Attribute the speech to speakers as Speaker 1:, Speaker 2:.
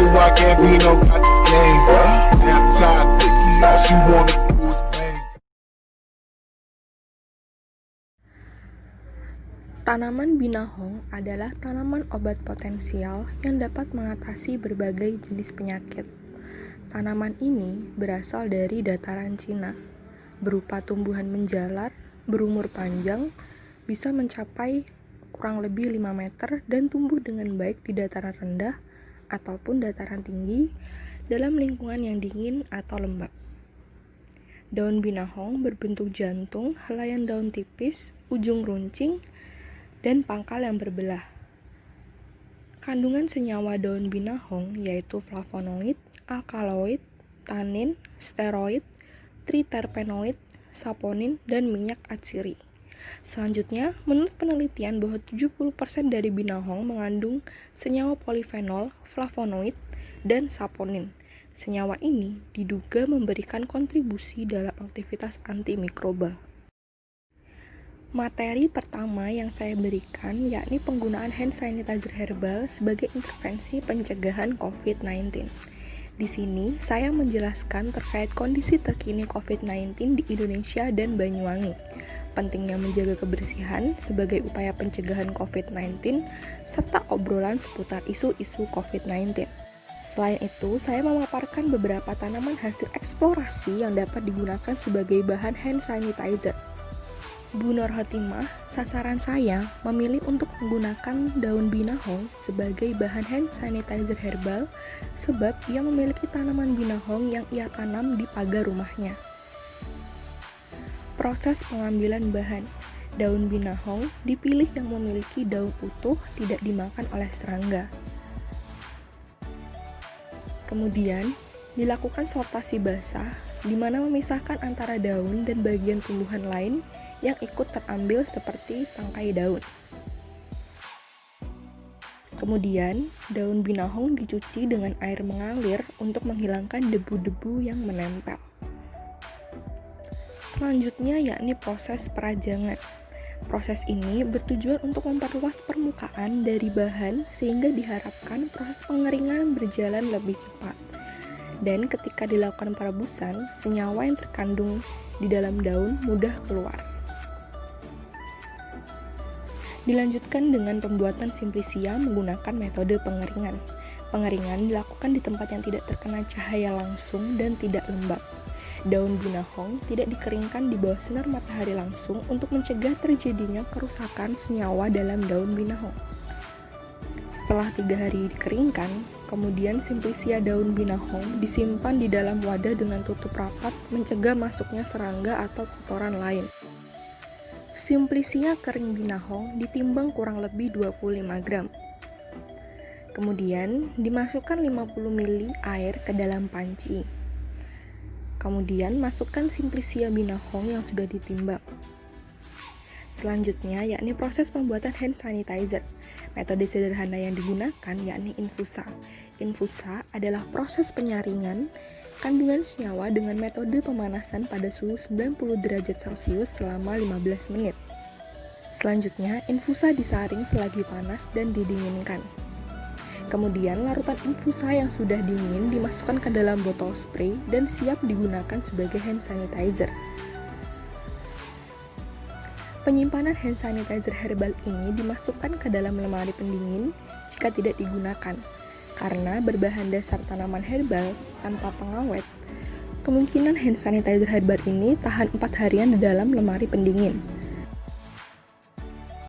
Speaker 1: so I can't be no goddamn game. Half-time picky, all she wanna do is bang.
Speaker 2: Tanaman binahong adalah tanaman obat potensial yang dapat mengatasi berbagai jenis penyakit. Tanaman ini berasal dari dataran Cina, berupa tumbuhan menjalar, berumur panjang, bisa mencapai kurang lebih 5 meter dan tumbuh dengan baik di dataran rendah ataupun dataran tinggi dalam lingkungan yang dingin atau lembab. Daun binahong berbentuk jantung, helaian daun tipis, ujung runcing, dan pangkal yang berbelah. Kandungan senyawa daun binahong yaitu flavonoid, alkaloid, tanin, steroid, triterpenoid, saponin, dan minyak atsiri. Selanjutnya, menurut penelitian bahwa 70% dari binahong mengandung senyawa polifenol, flavonoid, dan saponin. Senyawa ini diduga memberikan kontribusi dalam aktivitas antimikroba. Materi pertama yang saya berikan yakni penggunaan hand sanitizer herbal sebagai intervensi pencegahan COVID-19. Di sini saya menjelaskan terkait kondisi terkini COVID-19 di Indonesia dan Banyuwangi, pentingnya menjaga kebersihan sebagai upaya pencegahan COVID-19, serta obrolan seputar isu-isu COVID-19. Selain itu, saya memaparkan beberapa tanaman hasil eksplorasi yang dapat digunakan sebagai bahan hand sanitizer. Bu Nur Hotimah, sasaran saya memilih untuk menggunakan daun binahong sebagai bahan hand sanitizer herbal sebab ia memiliki tanaman binahong yang ia tanam di pagar rumahnya. Proses pengambilan bahan. Daun binahong dipilih yang memiliki daun utuh tidak dimakan oleh serangga. Kemudian, dilakukan sortasi basah di mana memisahkan antara daun dan bagian tumbuhan lain yang ikut terambil seperti tangkai daun. Kemudian, daun binahong dicuci dengan air mengalir untuk menghilangkan debu-debu yang menempel. Selanjutnya yakni proses perajangan. Proses ini bertujuan untuk memperluas permukaan dari bahan sehingga diharapkan proses pengeringan berjalan lebih cepat. Dan ketika dilakukan perebusan, senyawa yang terkandung di dalam daun mudah keluar. Dilanjutkan dengan pembuatan simplisia menggunakan metode pengeringan. Pengeringan dilakukan di tempat yang tidak terkena cahaya langsung dan tidak lembab. Daun binahong tidak dikeringkan di bawah sinar matahari langsung untuk mencegah terjadinya kerusakan senyawa dalam daun binahong. Setelah 3 hari dikeringkan, kemudian simplisia daun binahong disimpan di dalam wadah dengan tutup rapat mencegah masuknya serangga atau kotoran lain. Simplisia kering binahong ditimbang kurang lebih 25 gram. Kemudian dimasukkan 50 ml air ke dalam panci. Kemudian masukkan simplisia binahong yang sudah ditimbang. Selanjutnya yakni proses pembuatan hand sanitizer. Metode sederhana yang digunakan yakni infusa. Infusa adalah proses penyaringan kandungan senyawa dengan metode pemanasan pada suhu 90 derajat Celcius selama 15 menit. Selanjutnya, infusa disaring selagi panas dan didinginkan. Kemudian, larutan infusa yang sudah dingin dimasukkan ke dalam botol spray dan siap digunakan sebagai hand sanitizer. Penyimpanan hand sanitizer herbal ini dimasukkan ke dalam lemari pendingin jika tidak digunakan. Karena berbahan dasar tanaman herbal tanpa pengawet, kemungkinan hand sanitizer herbal ini tahan 4 harian di dalam lemari pendingin.